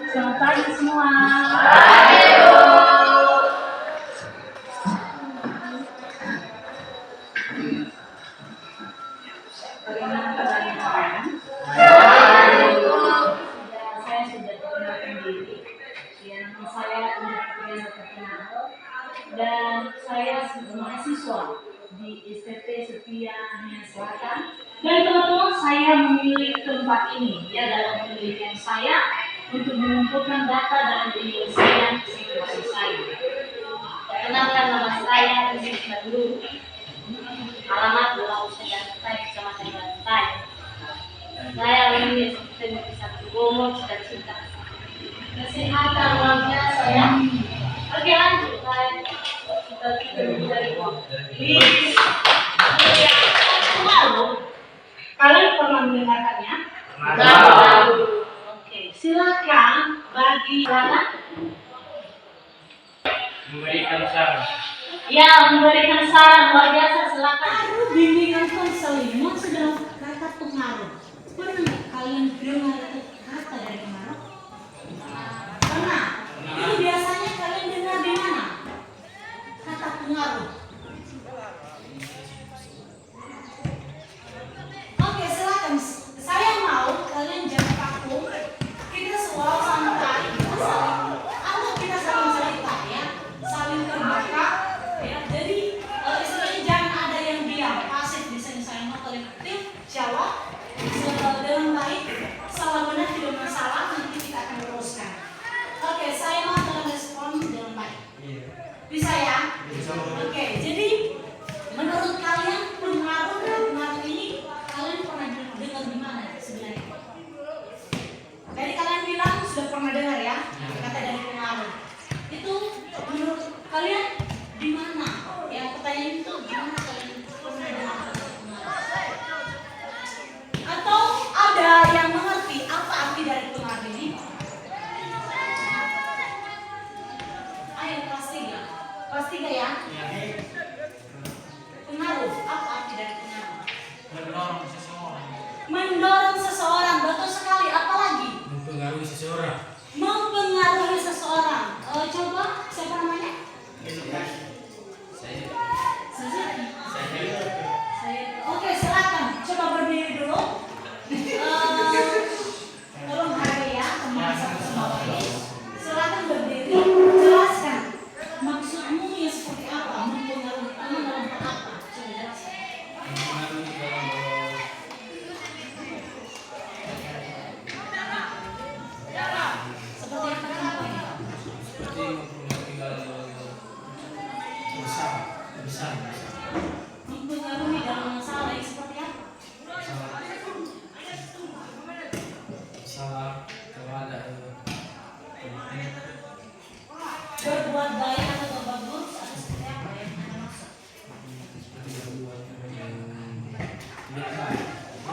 Selamat pagi semua. Bagaimana kabarnya kalian? Saya sudah perkenalkan diri. Yang saya Indra Perkenal dan saya mahasiswa di STT Setia Selatan. Dan teman-teman, saya memilih tempat ini ya dalam penelitian saya untuk mengumpulkan data dan penyelesaian situasi saya. Perkenalkan, nama saya Rizik Badru. Alamat Pulau Sedantai, Kecamatan Bantai. Saya alumni STT Satu Gomo, cita-cita kesehatan luar biasa ya. Oke, lanjut. Kita menjadi kalian pernah mendengarkannya? Oke, silakan bagi anak memberikan saran. ya, memberikan saran. Luar biasa, silakan. Bimbingan konseling sudah kata pengaruh. Pernah nggak kalian dengar kata dari pengaruh? Pernah. Ini biasanya kalian dengar di mana? Kata pengaruh. Oke, silakan. Saya mau kalian jangan kaku. Kita selalu santai, kita saling atau kita saling cerita ya, saling terbuka ya. Jadi istilahnya jangan ada yang diam, pasif. Misalnya saya mau kalian aktif, jawab dengan baik, salah benar tidak masalah, nanti kita akan teruskan. Oke, saya mau kalian respon dengan baik. Bisa ya? Oke, jadi menurut kalian pengaruh ini kalian pernah dengar di mana sebenarnya? Tadi kalian bilang sudah pernah dengar ya kata dari pengaruh. Itu menurut kalian di mana? Ya, pertanyaan itu gimana kalian pernah dengar kata pengaruh? Atau ada yang mengerti apa arti dari pengaruh ini? Ayo kelas 3. Kelas 3 ya. Pengaruh, apa arti dari pengaruh? Mendorong seseorang. Mendorong seseorang, betul sekali. Apalagi? Mempengaruhi seseorang. Mempengaruhi seseorang. Coba, siapa namanya? Saya. Oke, silakan. Coba berdiri dulu. Tolong hari ya, teman sama ini. Silakan berdiri. Jelaskan maksudmu ya seperti apa? Mempengaruhi kamu dalam hal apa? Coba jelaskan. Mempengaruhi dalam Seperti apa contohnya? seperti mempengaruhi besar. Mempengaruhi dalam masalah yang seperti apa? Salah kalau ada Berbuat baik atau berbuat buruk atau seperti apa yang Anda maksud?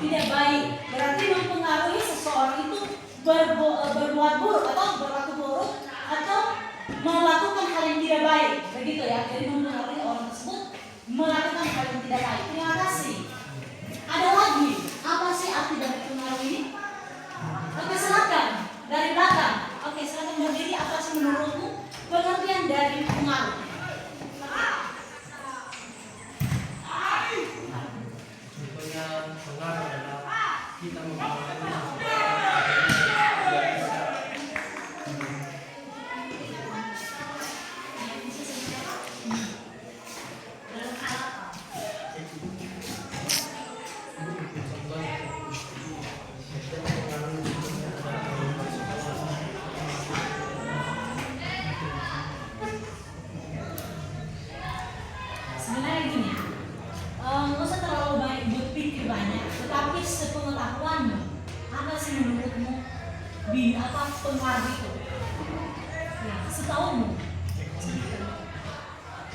Tidak baik. Berarti mempengaruhi seseorang itu berbuat buruk atau berlaku buruk atau melakukan hal yang tidak baik. Begitu ya. Jadi mempengaruhi orang tersebut melakukan hal yang tidak baik. Terima kasih. Ada lagi. Apa sih arti dari pengaruh ini? Oke, silakan. Dari belakang. Oke, silakan berdiri. Apa sih menurutmu pengertian dari pengaruh? Contohnya pengaruh adalah kita mempengaruhi Sebenarnya gini ya, nggak usah terlalu banyak berpikir banyak, tetapi sepengetahuanmu, apa sih menurutmu apa pengaruh itu? Ya, setahumu.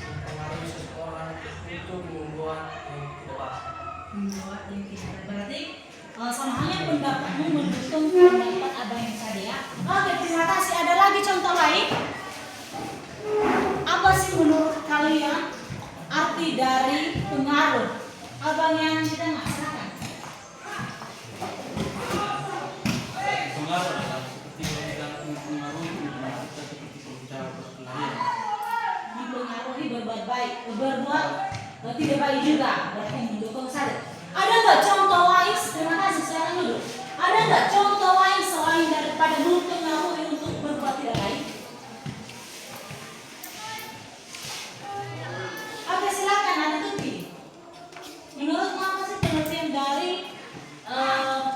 mempengaruhi seseorang untuk membuat yang tidak baik. Membuat yang tidak. Berarti sama halnya pendapatmu mendukung pendapat abang yang tadi ya. Oke, terima kasih. Ada lagi contoh lain? Apa sih menurut kalian arti dari pengaruh? Oke, abang yang di tengah, silakan. Pengaruh adalah seperti yang bilang mempengaruhi hubungan kita seperti berbicara perkelahian. Dipengaruhi berbuat baik, berbuat tidak baik juga, berarti mendukung saja. Ada nggak contoh lain? Terima kasih, silakan dulu. Ada nggak contoh lain selain daripada mempengaruhi untuk berbuat tidak baik? Oke, silakan, ada Tuti. Menurutmu apa sih pengertian dari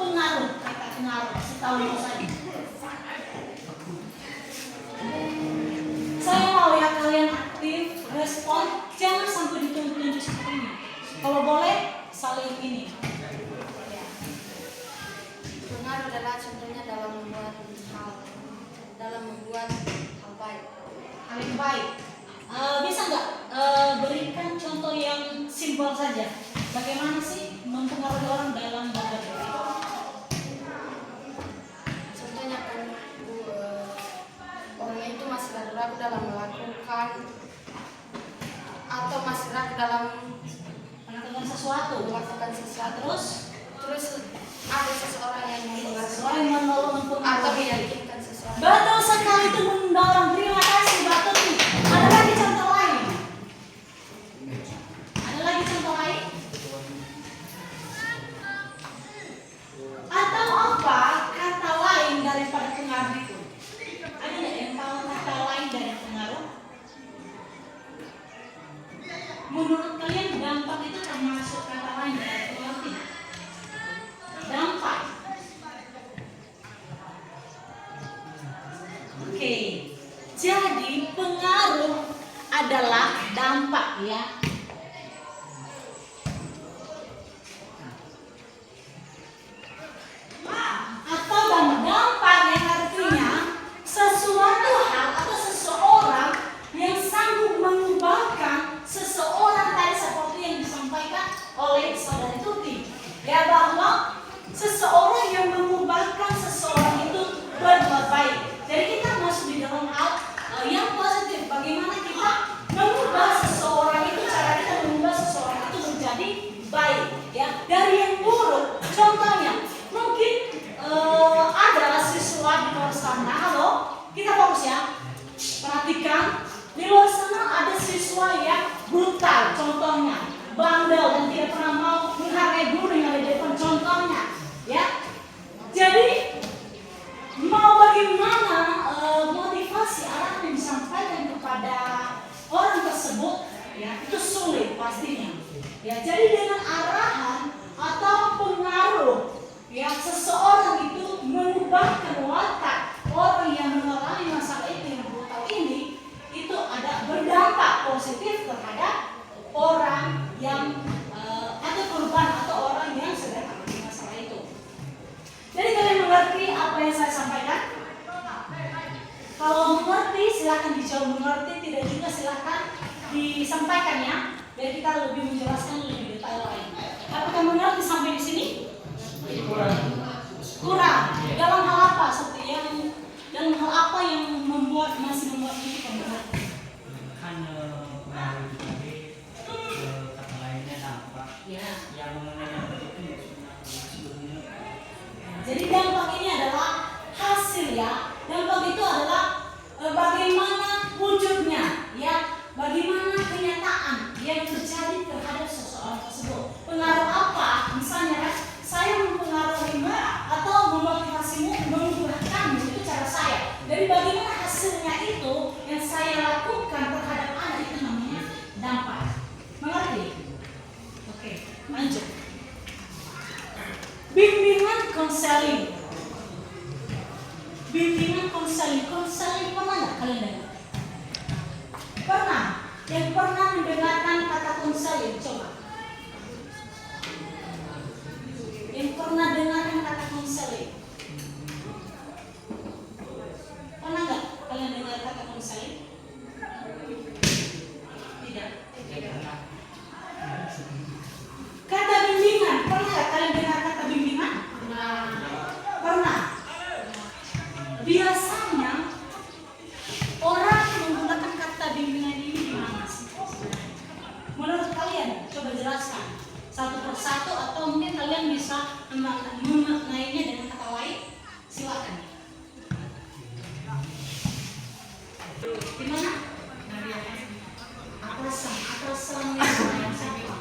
pengaruh, kata pengaruh? Setahu saja. Saya mau ya kalian aktif, respon, jangan sampai ditunjuk seperti ini. Kalau boleh, saling ini. Ya. Pengaruh adalah contohnya dalam membuat hal baik. Hal yang baik. Bisa nggak berikan contoh yang simpel saja? Bagaimana sih mempengaruhi orang dalam berbuat baik? Contohnya kan orang itu masih ragu-ragu dalam melakukan atau masih ragu dalam Melakukan sesuatu. terus ada seseorang yang Seorang yang menolong atau mempengaruhi. meyakinkan seseorang. Betul sekali itu mendorong. Terima kasih Mbak Tuti. Ada lagi contoh lain? Ada lagi contoh lain? Atau apa kata lain daripada pengaruh itu? Ada nggak yang tahu kata lain dari pengaruh? Menurut kalian dampak itu termasuk kata lain dari pengaruh tidak? Dampak. Oke, jadi pengaruh adalah dampak ya. Atau dampak yang artinya sesuatu hal atau seseorang yang sanggup mengubahkan seseorang tadi seperti yang disampaikan oleh saudari Tuti ya, bahwa seseorang yang mengubahkan seseorang itu berbuat baik. Jadi kita masuk di dalam hal yang positif. Bagaimana kita mengubah seseorang itu, cara kita mengubah seseorang itu menjadi baik ya, dari yang buruk. Contohnya mungkin ada siswa di luar sana. Halo, kita fokus ya. Perhatikan, di luar sana ada siswa yang brutal, contohnya bandel dan tidak pernah mau menghargai guru yang ada di depan, contohnya ya. Jadi mau bagaimana motivasi arahan yang disampaikan kepada orang tersebut ya, itu sulit pastinya ya. Jadi dengan arahan atau pengaruh ya, seseorang itu mengubahkan watak orang yang mengalami masalah itu yang brutal ini, itu ada berdampak positif terhadap orang yang atau korban atau orang yang sedang mengalami masalah itu. Jadi kalian mengerti apa yang saya sampaikan? Kalau mengerti silakan dijawab mengerti, tidak juga silakan disampaikan ya, biar kita lebih menjelaskan lebih detail lagi. Apakah mengerti sampai di sini? Kurang. Dalam hal apa? Dalam hal apa yang masih membuat ini mengerti? Hanya pengaruh tadi kata lainnya dampak. Ya. Yang mengenai dampak itu maksudnya sebelumnya. Jadi dampak ini adalah hasil ya. Dampak itu adalah bagaimana wujudnya ya, bagaimana kenyataan yang terjadi terhadap seseorang tersebut. Pengaruh apa? Misalnya saya mempengaruhimu atau memotivasimu, mengubahkanmu, itu cara saya. Dari bagaimana hasilnya itu yang saya lakukan terhadap anak, itu namanya dampak. Mengerti? Oke, lanjut. Bimbingan konseling. Bimbingan konseling. Konseling pernah nggak kalian dengar? Pernah? Yang pernah mendengarkan kata konseling, coba. Yang pernah dengarkan kata konseling? Pernah nggak kalian dengar kata konseling? Tidak. Kata bimbingan, pernah nggak kalian dengar kata bimbingan? Pernah. Biasanya orang menggunakan kata bimbingan ini di mana sih? Menurut kalian, coba jelaskan satu persatu. kalian bisa memaknainya dengan kata lain? Silakan. Gimana? Atasan yang siapa?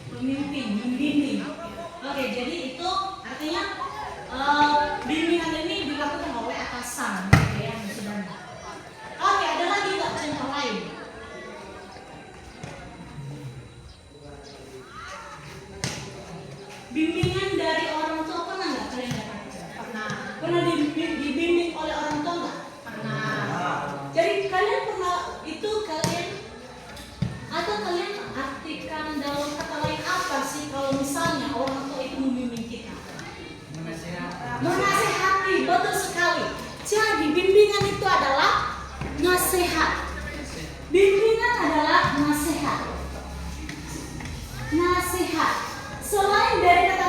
Pemimpin, membimbing. Oke, jadi itu artinya bimbingan ini dilakukan oleh atasan, gitu ya, saudara. Oke, ada lagi nggak contoh lain? Bimbingan dari orang tua pernah nggak kalian dapatkan? Pernah dibimbing oleh orang tua nggak? Jadi kalian pernah itu kalian artikan dalam kata lain apa sih kalau misalnya orang tua itu membimbing kita? Menasehati, betul sekali. Jadi bimbingan itu adalah nasihat. Bimbingan adalah nasihat. Nasihat. Selain dari kata